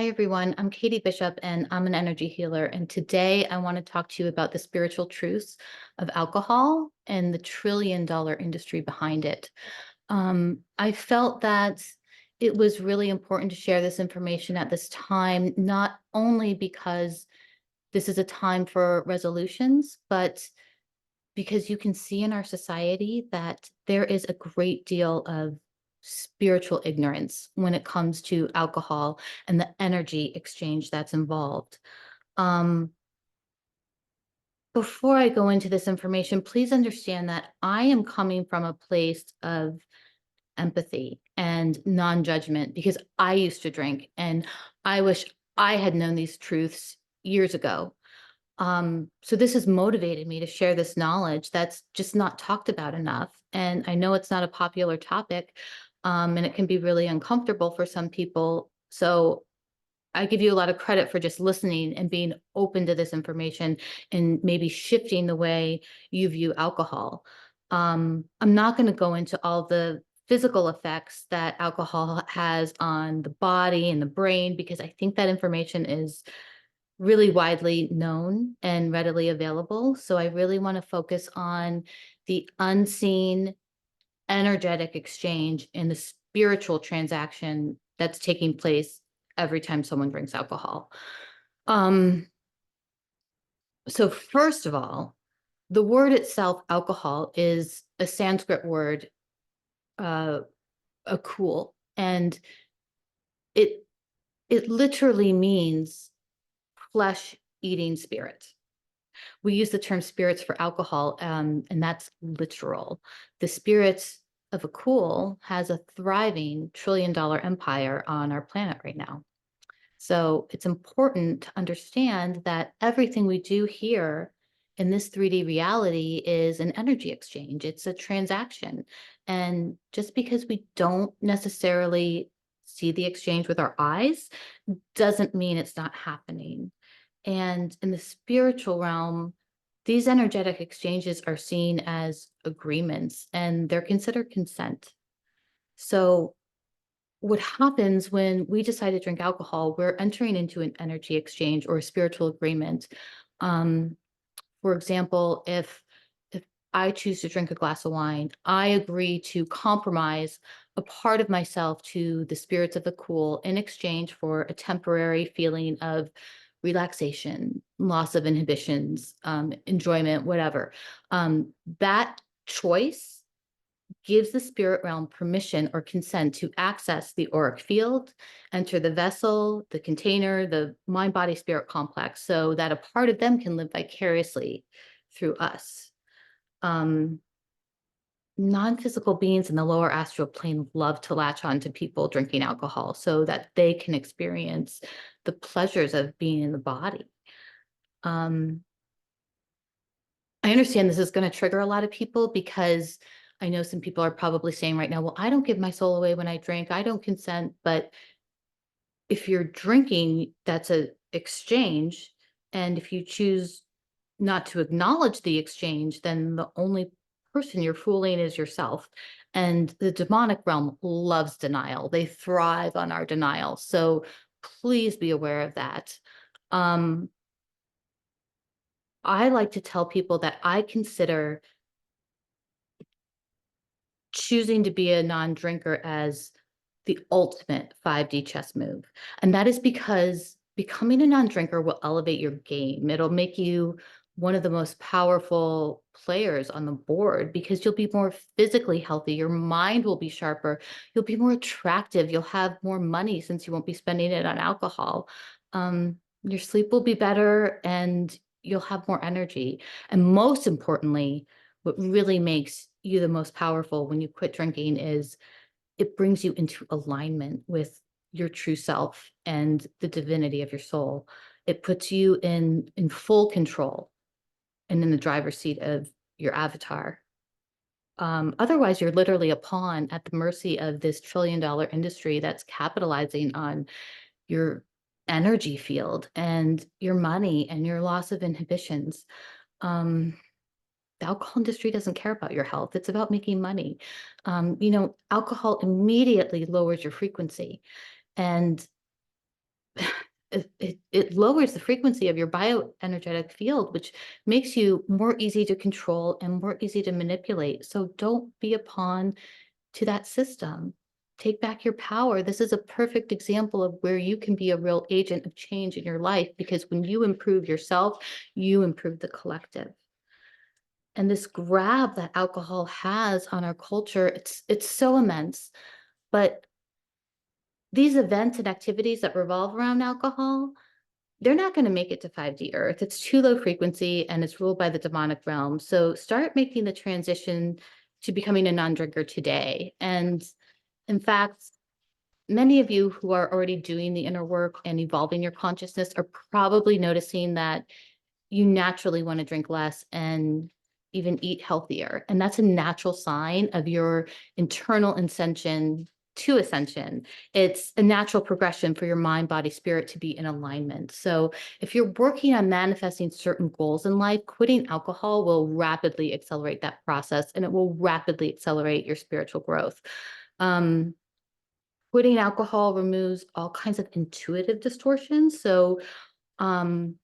Hi, everyone. I'm Katie Bishop, and I'm an energy healer. And today I want to talk to you about the spiritual truths of alcohol and the trillion-dollar industry behind it. I felt that it was really important to share this information at this time, not only because this is a time for resolutions, but because you can see in our society that there is a great deal of spiritual ignorance when it comes to alcohol and the energy exchange that's involved. Um, Before I go into this information, please understand that I am coming from a place of empathy and non-judgment because I used to drink and I wish I had known these truths years ago. So this has motivated me to share this knowledge that's just not talked about enough. And I know it's not a popular topic, and it can be really uncomfortable for some people. So I give you a lot of credit for just listening and being open to this information and maybe shifting the way you view alcohol. I'm not going to go into all the physical effects that alcohol has on the body and the brain because I think that information is really widely known and readily available. So I really want to focus on the unseen energetic exchange and the spiritual transaction that's taking place every time someone drinks alcohol. Um, so first of all, the word itself, alcohol, is a Sanskrit word, uh, a cool, and it it literally means flesh eating spirit. We use the term spirits for alcohol, and that's literal. The spirits of a cool has a thriving trillion-dollar empire on our planet right now. So it's important to understand that everything we do here in this 3D reality is an energy exchange. It's a transaction. And just because we don't necessarily see the exchange with our eyes doesn't mean it's not happening. And in the spiritual realm, these energetic exchanges are seen as agreements and they're considered consent. So, what happens when we decide to drink alcohol, we're entering into an energy exchange or a spiritual agreement. Um, for example, if I choose to drink a glass of wine, I agree to compromise a part of myself to the spirits of the cool in exchange for a temporary feeling of relaxation, loss of inhibitions, enjoyment, whatever. That choice gives the spirit realm permission or consent to access the auric field, enter the vessel, the container, the mind body spirit complex, so that a part of them can live vicariously through us. Um, Non physical beings in the lower astral plane love to latch on to people drinking alcohol so that they can experience the pleasures of being in the body. Um, I understand this is going to trigger a lot of people because I know some people are probably saying right now, well, I don't give my soul away when I drink. I don't consent. But if you're drinking, that's a exchange. And if you choose not to acknowledge the exchange, then the only person you're fooling is yourself. And the demonic realm loves denial. They thrive on our denial. So please be aware of that. Um, I like to tell people that I consider choosing to be a non-drinker as the ultimate 5D chess move. And that is because becoming a non-drinker will elevate your game. It'll make you one of the most powerful players on the board because you'll be more physically healthy. Your mind will be sharper. You'll be more attractive. You'll have more money since you won't be spending it on alcohol. Your sleep will be better and you'll have more energy. And most importantly, what really makes you the most powerful when you quit drinking is it brings you into alignment with your true self and the divinity of your soul. It puts you in full control and in the driver's seat of your avatar. Otherwise, you're literally a pawn at the mercy of this trillion-dollar industry that's capitalizing on your energy field and your money and your loss of inhibitions. Um, the alcohol industry doesn't care about your health. It's about making money. Alcohol immediately lowers your frequency. And it lowers the frequency of your bioenergetic field, which makes you more easy to control and more easy to manipulate. So don't be a pawn to that system. Take back your power. This is a perfect example of where you can be a real agent of change in your life, because when you improve yourself, you improve the collective. And this grab that alcohol has on our culture, it's so immense. But these events and activities that revolve around alcohol, they're not going to make it to 5D Earth. It's too low frequency and it's ruled by the demonic realm. So start making the transition to becoming a non-drinker today. And in fact, many of you who are already doing the inner work and evolving your consciousness are probably noticing that you naturally want to drink less and even eat healthier. And that's a natural sign of your internal ascension to ascension. It's a natural progression for your mind, body, spirit to be in alignment. So if you're working on manifesting certain goals in life, quitting alcohol will rapidly accelerate that process, and it will rapidly accelerate your spiritual growth. Um, Quitting alcohol removes all kinds of intuitive distortions. So um,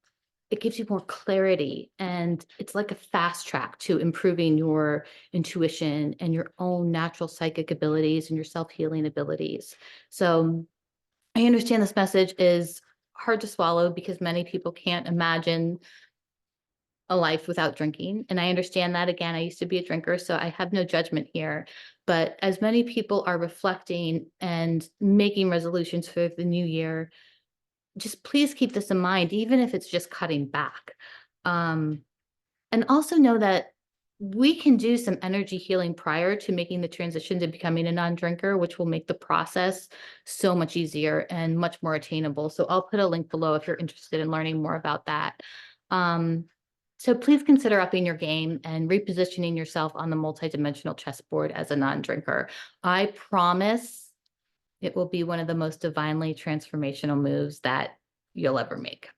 it gives you more clarity, and it's like a fast track to improving your intuition and your own natural psychic abilities and your self-healing abilities. So I understand this message is hard to swallow because many people can't imagine a life without drinking. And I understand that. Again, I used to be a drinker, so I have no judgment here. But as many people are reflecting and making resolutions for the new year, just please keep this in mind, even if it's just cutting back. Um, and also know that we can do some energy healing prior to making the transition to becoming a non-drinker, which will make the process so much easier and much more attainable. So I'll put a link below if you're interested in learning more about that. Um, so please consider upping your game and repositioning yourself on the multidimensional chessboard as a non-drinker. I promise it will be one of the most divinely transformational moves that you'll ever make.